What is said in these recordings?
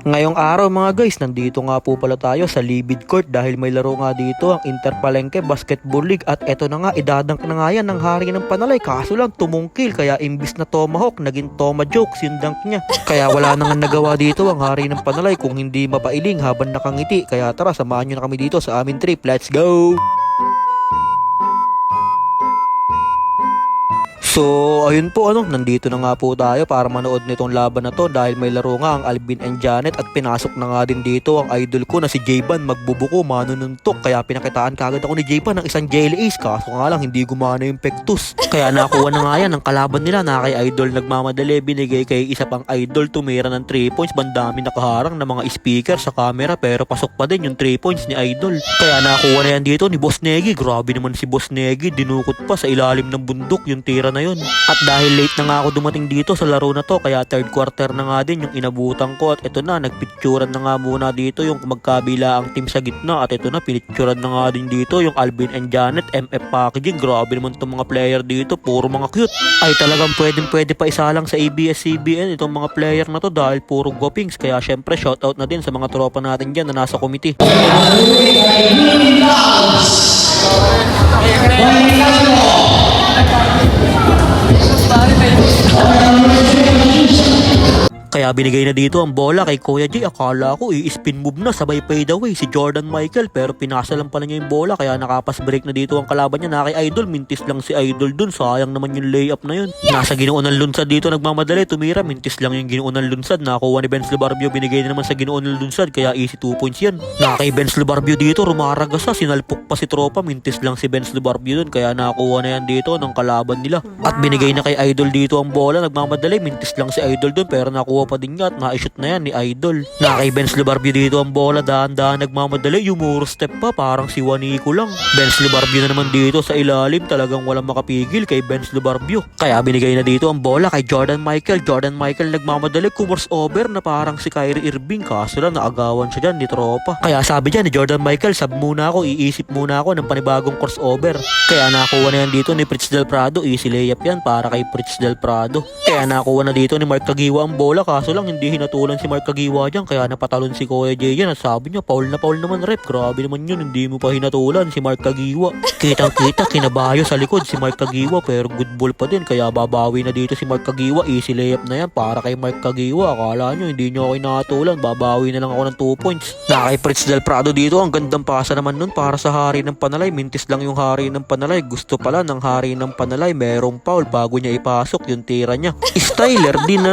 Ngayong araw mga guys, nandito nga po pala tayo sa Libid Court dahil may laro nga dito ang Interpalengke Basketball League at eto na nga, idadank na nga yan ng hari ng Panalay, kaso lang tumungkil kaya imbis na tomahawk naging tomajokes yung dunk niya. Kaya wala na nga nagawa dito ang hari ng Panalay kung hindi mapailing habang nakangiti. Kaya tara, samahan nyo na kami dito sa aming trip, let's go! So, ayun po nandito na nga po tayo para manood nitong laban na to dahil may laro nga ang Alvin and Janet at pinasok na nga din dito ang idol ko na si J-Ban magbubuko, manununtok, kaya pinakitaan kagad ako ni J-Ban ng isang jail ace, kaso nga lang hindi gumana yung pektus. Kaya nakuha na nga yan ang kalaban nila na kay idol nagmamadali, binigay kay isa pang idol, tumira ng 3 points, bandami nakaharang na mga speaker sa camera pero pasok pa din yung 3 points ni idol. Kaya nakuha na yan dito ni Boss Negi, grabe naman si Boss Negi, dinukot pa sa ilalim ng bundok yung tira na yun. At dahil late na nga ako dumating dito sa laro na to, kaya third quarter na nga din yung inabutan ko at ito na, nagpicturan na nga muna dito yung magkabila ang team sa gitna at ito na, pinicturan na nga din dito yung Alvin and Janet MF packaging. Grabe naman itong mga player dito, puro mga cute. Ay talagang pwede pa isa lang sa ABS-CBN itong mga player na to dahil puro gopings, kaya syempre shoutout na din sa mga tropa natin dyan na nasa committee. Kaya binigay na dito ang bola kay Kuya J. Akala ko i-spin move na sabay fade away si Jordan Michael pero pinasa lang pala niya yung bola kaya nakapas break na dito ang kalaban niya na kay idol. Mintis lang si idol dun, sayang naman yung layup na yun. Nasa ginuunan lunsad dito nagmamadali, tumira, mintis lang yung ginuunan lunsad, nakuha ni Benz Lubarbio, binigay na naman sa ginuunan lunsad kaya easy 2 points yan. Na kay Benz Lubarbio dito rumaragas sa sinalpok pa si tropa, mintis lang si Benz Lubarbio dun kaya nakuha na yan dito ng kalaban nila. At binigay na kay idol dito ang bola, nagmamadali, mintis lang si idol dun pero nakuha pa din nga at na-shoot na yan ni idol. Na kay Benz Lubarbio dito ang bola, dahan-dahan nagmamadali, yumuro step pa parang si Juanico lang. Benz Lubarbio na naman dito sa ilalim, talagang walang makapigil kay Benz Lubarbio. Kaya binigay na dito ang bola kay Jordan Michael. Jordan Michael nagmamadali, kumors over na parang si Kyrie Irving, kaso lang naagawan siya dyan ni tropa. Kaya sabi dyan ni Jordan Michael, sub muna ako, iisip muna ako ng panibagong crossover. Kaya nakuha na yan dito ni Pritz Del Prado, easy layup yan para kay Pritz Del Prado. Kaya nakuha na dito ni Mark Kagiwa ang bola, kaso lang hindi hinatulan si Mark Kagiwa dyan kaya napatalon si Kuya J yan at sabi niya foul na foul naman rep, grabe naman yun, hindi mo pa hinatulan si Mark Kagiwa. Kitang kita kinabayo sa likod si Mark Kagiwa pero good ball pa din kaya babawi na dito si Mark Kagiwa, easy layup na yan para kay Mark Kagiwa. Akala nyo hindi nyo ako hinatulan, babawi na lang ako ng 2 points. Na kay Pritz Del Prado dito, ang gandang pasa naman nun para sa hari ng Panalay, mintis lang yung hari ng Panalay, gusto pala ng hari ng Panalay merong foul bago niya ipasok yung tira niya. Styler din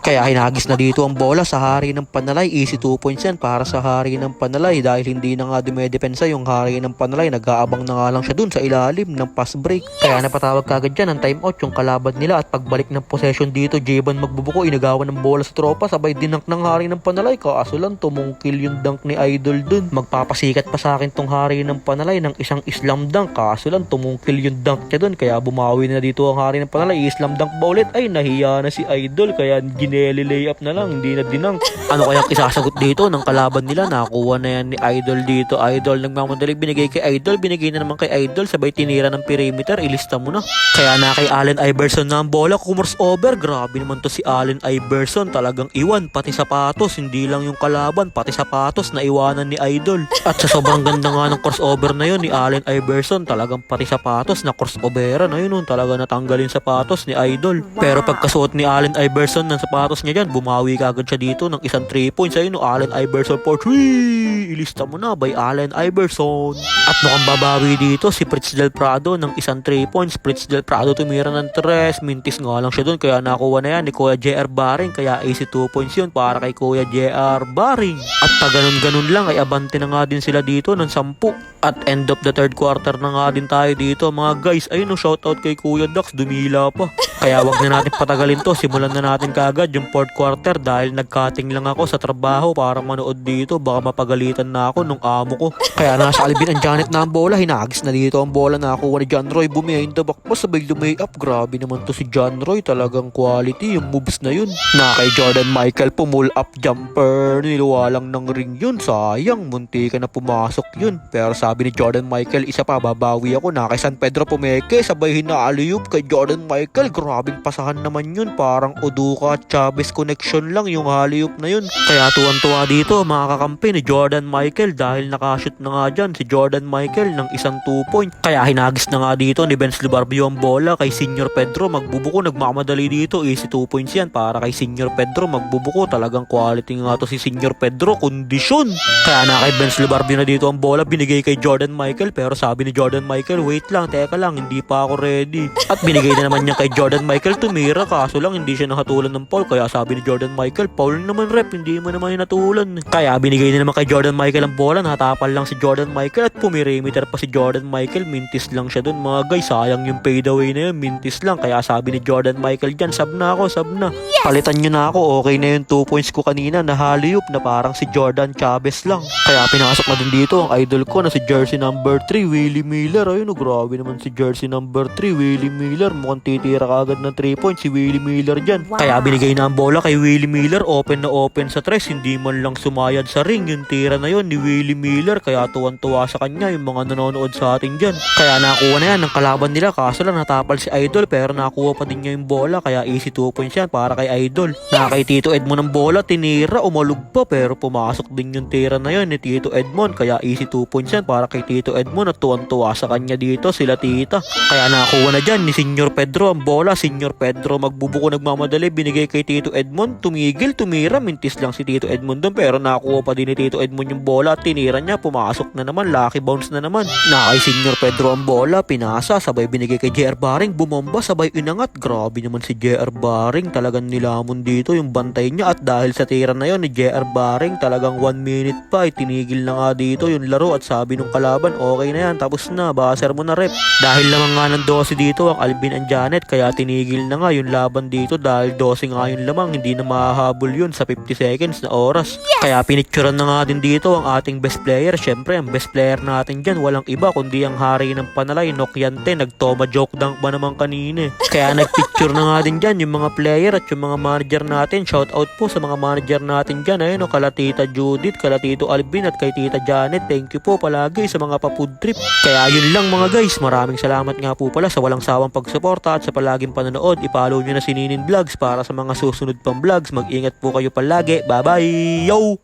kaya hinagis na dito ang bola sa hari ng Panalay, easy 2 points yan para sa hari ng Panalay dahil hindi na nga dumedepensa yung hari ng Panalay, nag-aabang na nga lang siya dun sa ilalim ng pass break. Kaya napatawag kagad dyan ng timeout yung kalaban nila at pagbalik ng possession dito, J-Ban magbubuko, inagawan ng bola sa tropa, sabay dinunk ng hari ng Panalay, kaso lang tumungkil yung dunk ni idol dun. Magpapasikat pa sa akin tong hari ng Panalay ng isang slam dunk, kaso lang tumungkil yung dunk niya dun kaya bumawi na dito ang hari ng Panalay. Slam dunk ba ulit? Ay nahiya na si idol kaya gineli layup na lang, hindi na dinang. Ano kayang isasagot dito ng kalaban nila? Nakuha na yan ni idol dito. Idol nagmamadali, binigay kay idol, binigay na naman kay idol, sabay tinira ng perimeter, ilista mo na. Kaya na kay Allen Iverson na ang bola, kumors over, grabe naman to si Allen Iverson, talagang iwan pati sapatos, hindi lang yung kalaban pati sapatos na iwanan ni idol. At sa sobrang ganda nga ng crossover na yun ni Allen Iverson, talagang pati sapatos na crossoveran na yun, talaga natanggalin sapatos ni idol. Pero pagkasuot ni Allen Iverson ng sapatos niya dyan, bumawi kagad siya dito ng isang 3 points. Ayun Allen Iverson for 3, ilista mo na by Allen Iverson. At mukhang babawi dito si Pritz Del Prado ng isang 3 points. Pritz Del Prado tumira ng 3, mintis nga lang siya dun kaya nakuha na yan ni Kuya JR Baring, kaya easy 2 points yun para kay Kuya JR Baring. At pag ganun lang ay abante na nga din sila dito ng 10. At end of the third quarter na nga din tayo dito mga guys. Ayun shoutout kay Kuya Dax, dumila pa. Kaya wag na natin patagalin to, simulan na natin kagad yung fourth quarter dahil nagcutting lang ako sa trabaho para manood dito, baka mapagalitan na ako nung amo ko. Kaya nasa Alvin and Janet na ang bola, hinagis na dito ang bola, nakuha ni John Roy, bumiyahin the back pa, sabay lumay up. Grabe naman to si John Roy, talagang quality yung moves na yun. Na kay Jordan Michael, pumull up jumper, niluwalang ng ng ring yun. Sayang, munti ka na pumasok yun. Pero sabi ni Jordan Michael, isa pa, babawi ako na kay San Pedro Pumeke. Sabay hinaaliyup kay Jordan Michael. Grabing pasahan naman yun. Parang Uduka at Chavez connection lang yung haliyup na yun. Kaya tuwan-tuwa dito mga kakampi ni Jordan Michael dahil nakashoot na nga dyan si Jordan Michael ng isang 2-point. Kaya hinagis na nga dito ni Benz Libarbio ang bola kay Senior Pedro. Magbubuko, nagmamadali dito. Easy 2 points yan para kay Senior Pedro. Magbubuko, talagang quality nga to si Senior Pedro. Kondisyon. Kaya na kay Benz Libarbio na dito ang bola. Binigay kay Jordan Michael. Pero sabi ni Jordan Michael, wait lang, teka lang, hindi pa ako ready. At binigay na naman niya kay Jordan Michael. Tumira, kaso lang hindi siya nakatulan ng foul. Kaya sabi ni Jordan Michael, foul naman rep, hindi mo naman natulan. Kaya binigay na naman kay Jordan Michael ang bola. Natapal lang si Jordan Michael at pumirimeter pa si Jordan Michael. Mintis lang siya dun mga guys. Sayang yung fadeaway na yun, mintis lang. Kaya sabi ni Jordan Michael dyan, sub na ako, sub na. Palitan nyo na ako, okay na yung 2 points ko kanina. Nahaliyup na parang si Jordan Chavez lang. Kaya pinasok na din dito ang idol ko na si jersey number 3, Willie Miller. Ayun, grabe naman si jersey number 3, Willie Miller. Mukhang titira kagad ng 3 points si Willie Miller dyan. Kaya binigay na ang bola kay Willie Miller. Open na open sa tres, hindi man lang sumayad sa ring. Yung tira na yun ni Willie Miller. Kaya tuwan-tuwa sa kanya yung mga nanonood sa atin dyan. Kaya nakuha na yan ng kalaban nila. Kaso lang natapal si Idol pero nakuha pa din niya yung bola. Kaya easy 2 points yan para kay Idol. Na kay Tito Edmond ang bola, tinira, umalog pa pero pumasok din yung tira na yun ni Tito Edmond. Kaya easy 2 points yan para kay Tito Edmond at tuwan-tuwa sa kanya dito sila tita. Kaya nakuha na dyan ni Senior Pedro ang bola. Senior Pedro magbubuko, nagmamadali, binigay kay Tito Edmond. Tumigil, tumira, mintis lang si Tito Edmond doon pero nakuha pa din ni Tito Edmond yung bola at tinira niya, pumasok na naman, lucky bounce na naman. Na kay Senior Pedro ang bola, pinasa, sabay binigay kay JR Baring, bumomba, sabay inangat. Grabe naman si JR Baring, talagang nilamon dito yung bantay niya at dahil sa tira na yon ni JR Baring, talagang 1 minute pa, tinigil na nga dito yung laro at sabi nung kalaban, okay na yan, tapos na, baser mo na rep. Dahil naman nga ng 12 dito ang Alvin and Janet, kaya tinigil na nga yung laban dito dahil 12 nga yung lamang, hindi na mahahabol yun sa 50 seconds na oras. Kaya pinicturan na nga din dito ang ating best player. Syempre, ang best player natin dyan, walang iba kundi ang hari ng panalay, Nokyante. Nagtoma joke dunk ba naman kanina. Kaya nagpicture na nga din dyan yung mga player at yung mga manager natin. Shout out po sa mga manager natin dyan. Ayun, kala Tita Judith, kala Tito Alvin at kay Tita Janet. Thank you po palagi sa mga pa-food trip. Kaya yun lang mga guys. Maraming salamat nga po pala sa walang sawang pagsuporta at sa palaging panonood. I-follow nyo na si Ninin Vlogs para sa mga susunod pang vlogs. Mag-ingat po kayo palagi. Bye bye! Yo!